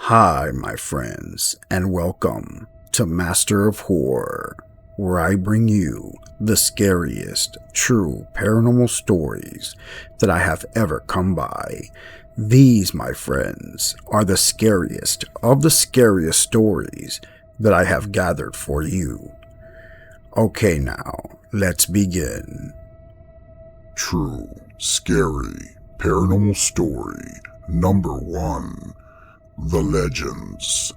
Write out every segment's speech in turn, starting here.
Hi, my friends, and welcome to Master of Horror, where I bring you the scariest true paranormal stories that I have ever come by. These, my friends, are the scariest of the scariest stories that I have gathered for you. Okay, now, let's begin. True, scary, paranormal story number 1. The Legends.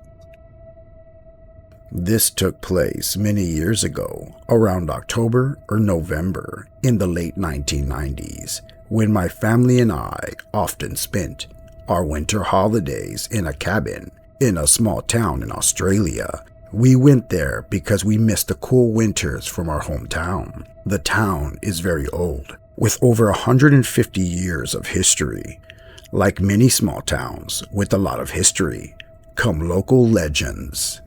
This took place many years ago, around October or November in the late 1990s, when my family and I often spent our winter holidays in a cabin in a small town in Australia. We went there because we missed the cool winters from our hometown. The town is very old, with over 150 years of history. Like many small towns with a lot of history, come local legends.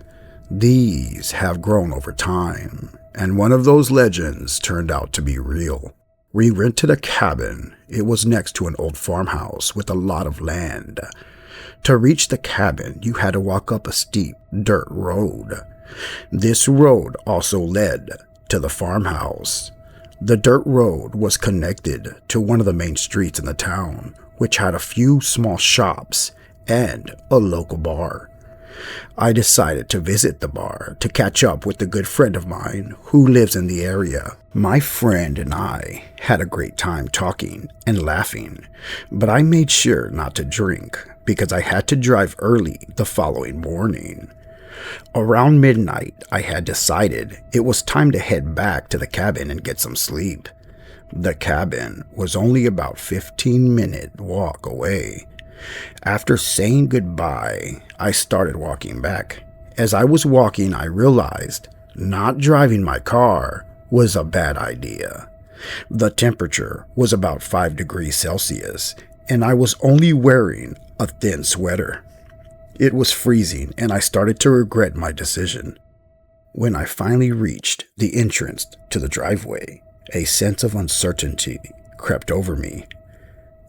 These have grown over time, and one of those legends turned out to be real. We rented a cabin. It was next to an old farmhouse with a lot of land. To reach the cabin, you had to walk up a steep dirt road. This road also led to the farmhouse. The dirt road was connected to one of the main streets in the town, which had a few small shops and a local bar. I decided to visit the bar to catch up with a good friend of mine who lives in the area. My friend and I had a great time talking and laughing, but I made sure not to drink because I had to drive early the following morning. Around midnight, I had decided it was time to head back to the cabin and get some sleep. The cabin was only about 15-minute walk away. After saying goodbye, I started walking back. As I was walking, I realized not driving my car was a bad idea. The temperature was about 5 degrees Celsius, and I was only wearing a thin sweater. It was freezing, and I started to regret my decision. When I finally reached the entrance to the driveway, a sense of uncertainty crept over me.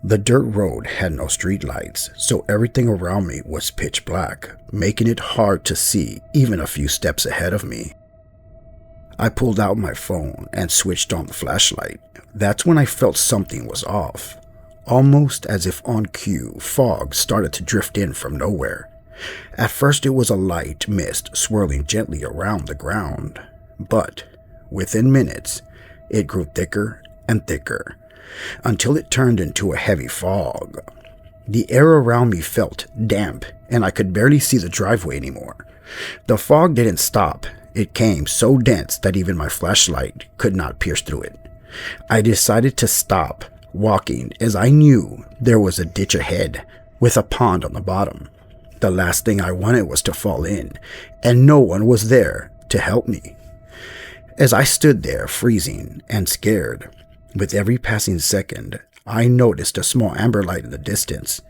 The dirt road had no streetlights, so everything around me was pitch black, making it hard to see even a few steps ahead of me. I pulled out my phone and switched on the flashlight. That's when I felt something was off. Almost as if on cue, fog started to drift in from nowhere. At first it was a light mist swirling gently around the ground, but within minutes, it grew thicker and thicker, until it turned into a heavy fog. The air around me felt damp, and I could barely see the driveway anymore. The fog didn't stop. It came so dense that even my flashlight could not pierce through it. I decided to stop walking as I knew there was a ditch ahead with a pond on the bottom. The last thing I wanted was to fall in, and no one was there to help me. As I stood there, freezing and scared, with every passing second, I noticed a small amber light in the distance.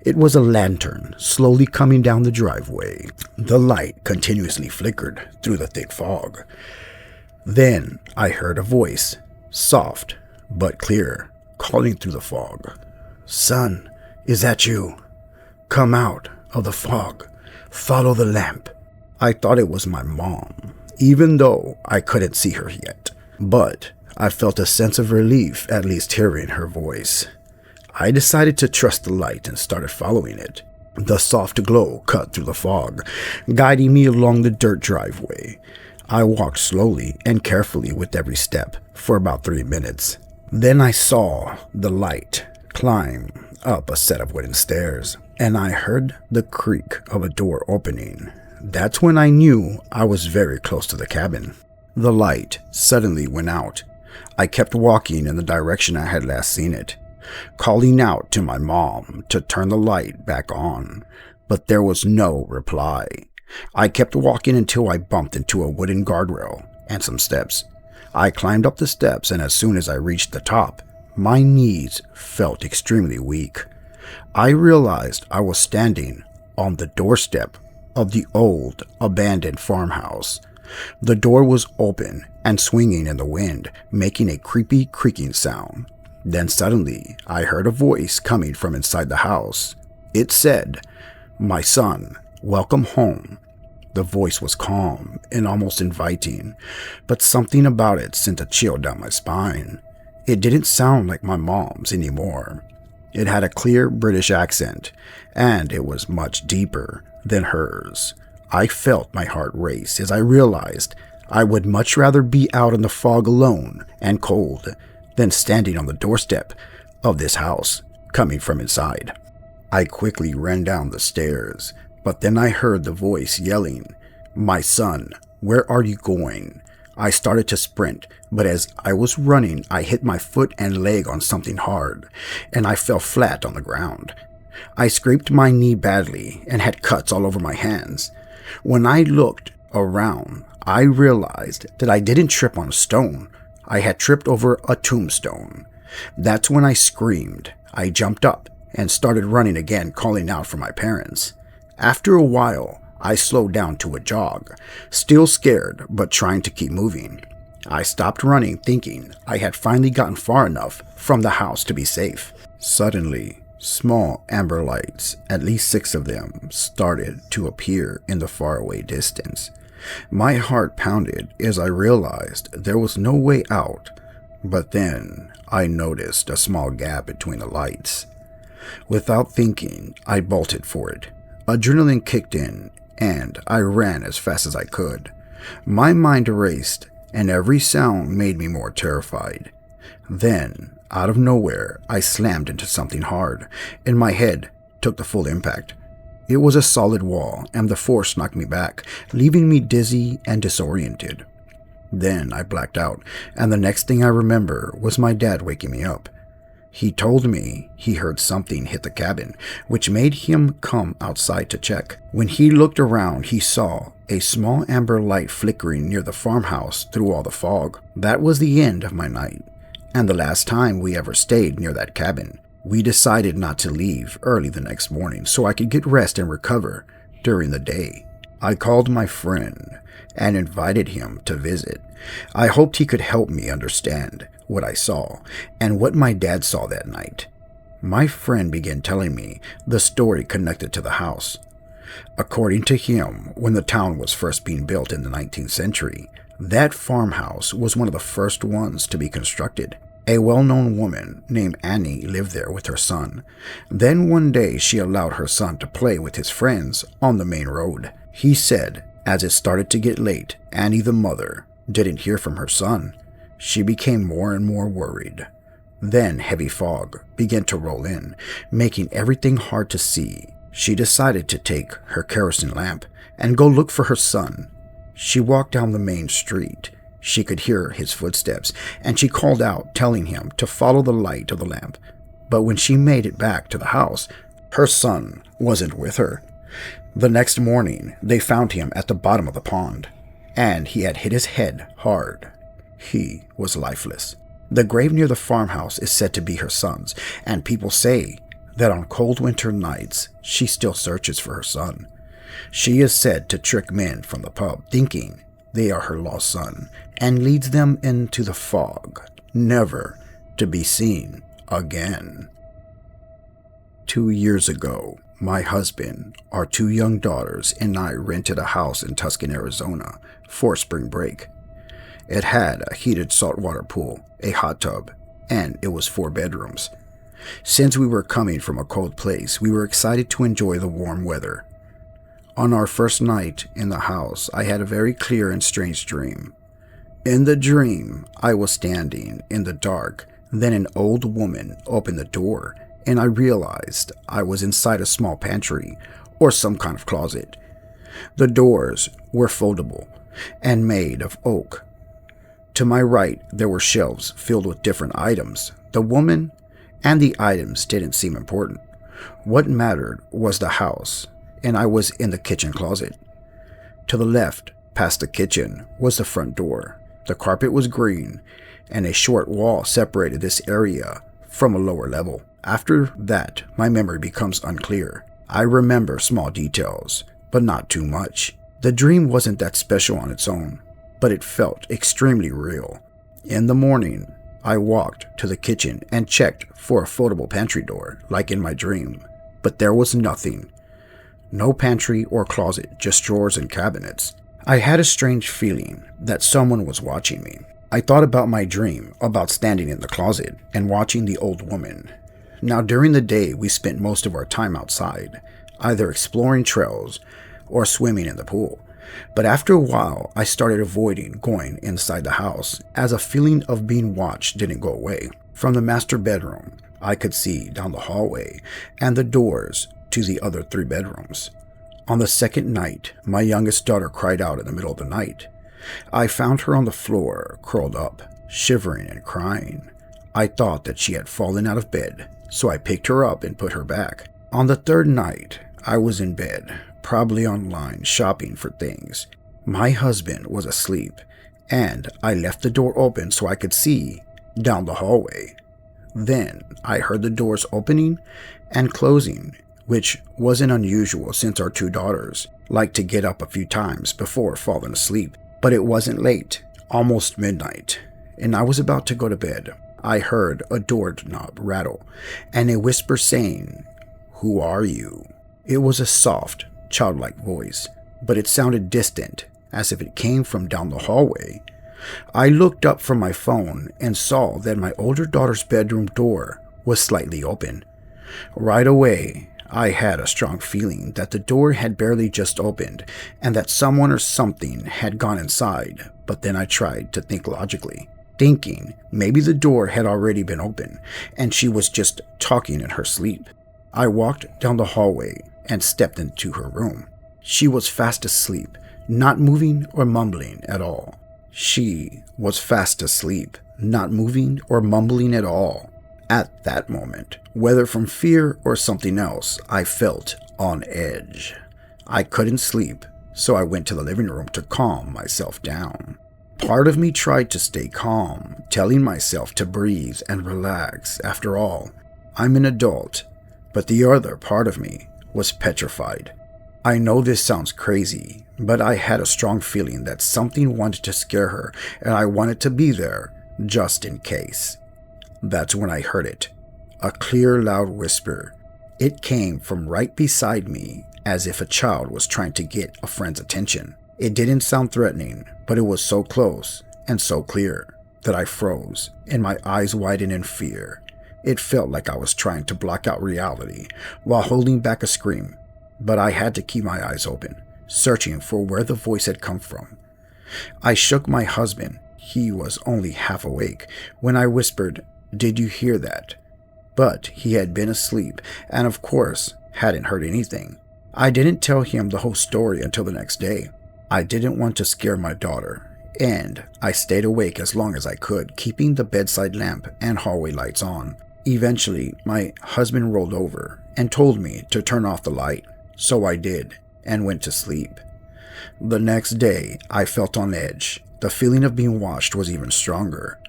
It was a lantern slowly coming down the driveway. The light continuously flickered through the thick fog. Then I heard a voice, soft but clear, calling through the fog. "Son, is that you? Come out of the fog. Follow the lamp." I thought it was my mom, even though I couldn't see her yet. But I felt a sense of relief at least hearing her voice. I decided to trust the light and started following it. The soft glow cut through the fog, guiding me along the dirt driveway. I walked slowly and carefully with every step for about 3 minutes. Then I saw the light climb up a set of wooden stairs, and I heard the creak of a door opening. That's when I knew I was very close to the cabin. The light suddenly went out. I kept walking in the direction I had last seen it, calling out to my mom to turn the light back on, but there was no reply. I kept walking until I bumped into a wooden guardrail and some steps. I climbed up the steps, and as soon as I reached the top, my knees felt extremely weak. I realized I was standing on the doorstep of the old, abandoned farmhouse. The door was open and swinging in the wind, making a creepy creaking sound. Then suddenly, I heard a voice coming from inside the house. It said, "My son, "Welcome home." The voice was calm and almost inviting, but something about it sent a chill down my spine. It didn't sound like my mom's anymore. It had a clear British accent, and it was much deeper than hers. I felt my heart race as I realized I would much rather be out in the fog alone and cold than standing on the doorstep of this house coming from inside. I quickly ran down the stairs, but then I heard the voice yelling, "My son, where are you going?" I started to sprint, but as I was running, I hit my foot and leg on something hard, and I fell flat on the ground. I scraped my knee badly and had cuts all over my hands. When I looked around, I realized that I didn't trip on a stone. I had tripped over a tombstone. That's when I screamed. I jumped up and started running again, calling out for my parents. After a while, I slowed down to a jog, still scared but trying to keep moving. I stopped running, thinking I had finally gotten far enough from the house to be safe. Suddenly, small amber lights, at least 6 of them, started to appear in the faraway distance. My heart pounded as I realized there was no way out, but then I noticed a small gap between the lights. Without thinking, I bolted for it. Adrenaline kicked in, and I ran as fast as I could. My mind raced, and every sound made me more terrified. Then, out of nowhere, I slammed into something hard, and my head took the full impact. It was a solid wall, and the force knocked me back, leaving me dizzy and disoriented. Then I blacked out, and the next thing I remember was my dad waking me up. He told me he heard something hit the cabin, which made him come outside to check. When he looked around, he saw a small amber light flickering near the farmhouse through all the fog. That was the end of my night, and the last time we ever stayed near that cabin. We decided not to leave early the next morning so I could get rest and recover during the day. I called my friend and invited him to visit. I hoped he could help me understand what I saw and what my dad saw that night. My friend began telling me the story connected to the house. According to him, when the town was first being built in the 19th century, that farmhouse was one of the first ones to be constructed. A well-known woman named Annie lived there with her son. Then one day she allowed her son to play with his friends on the main road. He said, as it started to get late, Annie the mother didn't hear from her son. She became more and more worried. Then heavy fog began to roll in, making everything hard to see. She decided to take her kerosene lamp and go look for her son. She walked down the main street. She could hear his footsteps, and she called out, telling him to follow the light of the lamp. But when she made it back to the house, her son wasn't with her. The next morning, they found him at the bottom of the pond, and he had hit his head hard. He was lifeless. The grave near the farmhouse is said to be her son's, and people say that on cold winter nights, she still searches for her son. She is said to trick men from the pub, thinking they are her lost son, and leads them into the fog, never to be seen again. 2 years ago, my husband, our 2 young daughters, and I rented a house in Tucson, Arizona for spring break. It had a heated saltwater pool, a hot tub, and it was 4 bedrooms. Since we were coming from a cold place, we were excited to enjoy the warm weather. On our first night in the house, I had a very clear and strange dream. In the dream, I was standing in the dark. Then an old woman opened the door, and I realized I was inside a small pantry or some kind of closet. The doors were foldable and made of oak. To my right, there were shelves filled with different items. The woman and the items didn't seem important. What mattered was the house, and I was in the kitchen closet. To the left, past the kitchen, was the front door. The carpet was green, and a short wall separated this area from a lower level. After that, my memory becomes unclear. I remember small details, but not too much. The dream wasn't that special on its own, but it felt extremely real. In the morning, I walked to the kitchen and checked for a foldable pantry door, like in my dream, but there was nothing. No pantry or closet, just drawers and cabinets. I had a strange feeling that someone was watching me. I thought about my dream about standing in the closet and watching the old woman. Now, during the day, we spent most of our time outside, either exploring trails or swimming in the pool. But after a while, I started avoiding going inside the house as a feeling of being watched didn't go away. From the master bedroom, I could see down the hallway and the doors to the other 3 bedrooms. On the second night, my youngest daughter cried out in the middle of the night. I found her on the floor, curled up, shivering and crying. I thought that she had fallen out of bed, so I picked her up and put her back. On the 3rd night, I was in bed, probably online shopping for things. My husband was asleep, and I left the door open so I could see down the hallway. Then I heard the doors opening and closing, which wasn't unusual since our 2 daughters liked to get up a few times before falling asleep. But it wasn't late, almost midnight, and I was about to go to bed. I heard a doorknob rattle and a whisper saying, "Who are you?" It was a soft, childlike voice, but it sounded distant, as if it came from down the hallway. I looked up from my phone and saw that my older daughter's bedroom door was slightly open. Right away, I had a strong feeling that the door had barely just opened and that someone or something had gone inside, but then I tried to think logically, thinking maybe the door had already been open and she was just talking in her sleep. I walked down the hallway and stepped into her room. She was fast asleep, not moving or mumbling at all. She was fast asleep, not moving or mumbling at all. At that moment, whether from fear or something else, I felt on edge. I couldn't sleep, so I went to the living room to calm myself down. Part of me tried to stay calm, telling myself to breathe and relax. After all, I'm an adult, but the other part of me was petrified. I know this sounds crazy, but I had a strong feeling that something wanted to scare her, and I wanted to be there just in case. That's when I heard it, a clear, loud whisper. It came from right beside me, as if a child was trying to get a friend's attention. It didn't sound threatening, but it was so close and so clear that I froze and my eyes widened in fear. It felt like I was trying to block out reality while holding back a scream, but I had to keep my eyes open, searching for where the voice had come from. I shook my husband. He was only half awake when I whispered, "Did you hear that?" But he had been asleep and, of course, hadn't heard anything. I didn't tell him the whole story until the next day. I didn't want to scare my daughter, and I stayed awake as long as I could, keeping the bedside lamp and hallway lights on. Eventually, my husband rolled over and told me to turn off the light, so I did and went to sleep. The next day, I felt on edge. The feeling of being watched was even stronger.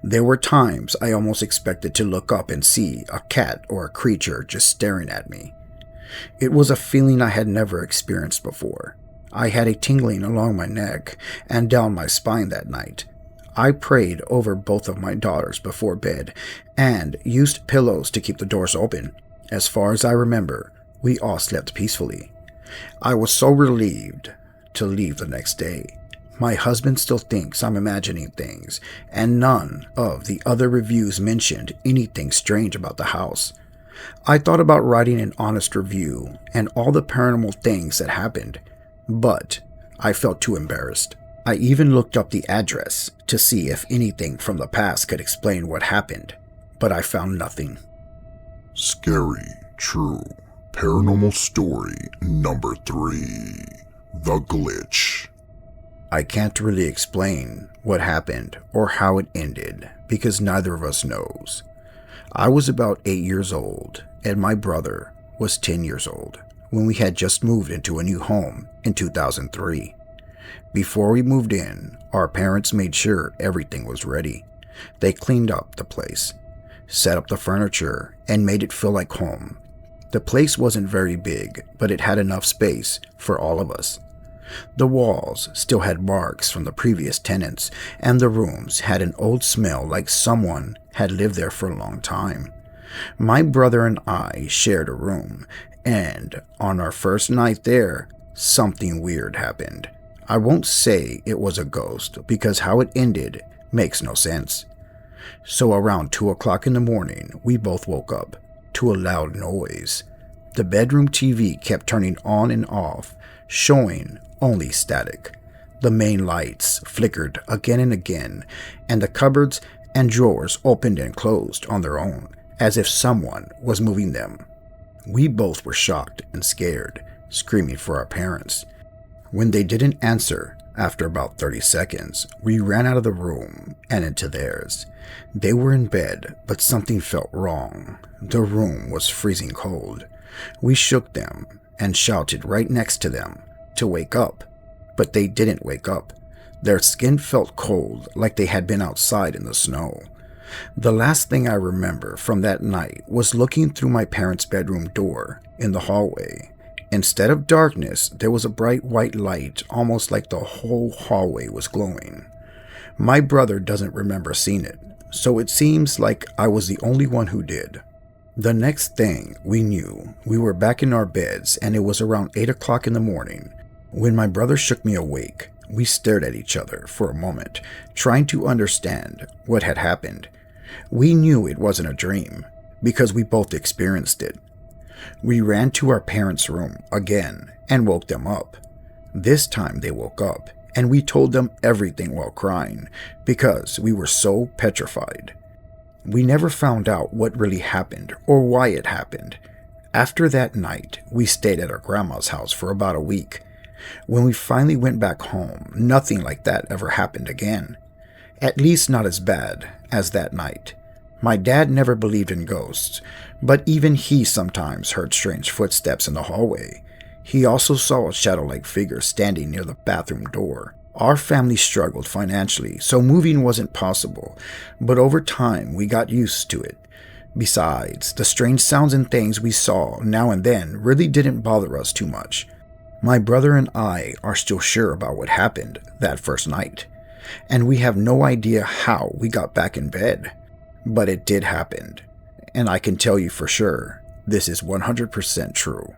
There were times I almost expected to look up and see a cat or a creature just staring at me. It was a feeling I had never experienced before. I had a tingling along my neck and down my spine that night. I prayed over both of my daughters before bed and used pillows to keep the doors open. As far as I remember, we all slept peacefully. I was so relieved to leave the next day. My husband still thinks I'm imagining things, and none of the other reviews mentioned anything strange about the house. I thought about writing an honest review and all the paranormal things that happened, but I felt too embarrassed. I even looked up the address to see if anything from the past could explain what happened, but I found nothing. Scary, true, paranormal story number 3, The Glitch. I can't really explain what happened or how it ended because neither of us knows. I was about 8 years old and my brother was 10 years old when we had just moved into a new home in 2003. Before we moved in, our parents made sure everything was ready. They cleaned up the place, set up the furniture, and made it feel like home. The place wasn't very big, but it had enough space for all of us. The walls still had marks from the previous tenants, and the rooms had an old smell like someone had lived there for a long time. My brother and I shared a room, And on our first night there, something weird happened. I won't say it was a ghost because how it ended makes no sense. So around 2 o'clock in the morning, we both woke up to a loud noise. The bedroom TV kept turning on and off, showing only static. The main lights flickered again and again, and the cupboards and drawers opened and closed on their own, as if someone was moving them. We both were shocked and scared, screaming for our parents. When they didn't answer, after about 30 seconds, we ran out of the room and into theirs. They were in bed, but something felt wrong. The room was freezing cold. We shook them and shouted right next to them to wake up, but they didn't wake up. Their skin felt cold like they had been outside in the snow. The last thing I remember from that night was looking through my parents' bedroom door in the hallway. Instead of darkness, there was a bright white light, almost like the whole hallway was glowing. My brother doesn't remember seeing it, so it seems like I was the only one who did. The next thing we knew, we were back in our beds, and it was around 8 o'clock in the morning. When my brother shook me awake, we stared at each other for a moment, trying to understand what had happened. We knew it wasn't a dream, because we both experienced it. We ran to our parents' room again and woke them up. This time they woke up, and we told them everything while crying, because we were so petrified. We never found out what really happened or why it happened. After that night, we stayed at our grandma's house for about a week. When we finally went back home, nothing like that ever happened again. At least not as bad as that night. My dad never believed in ghosts, but even he sometimes heard strange footsteps in the hallway. He also saw a shadow-like figure standing near the bathroom door. Our family struggled financially, so moving wasn't possible, but over time we got used to it. Besides, the strange sounds and things we saw now and then really didn't bother us too much. My brother and I are still sure about what happened that first night, and we have no idea how we got back in bed. But it did happen, and I can tell you for sure, this is 100% true.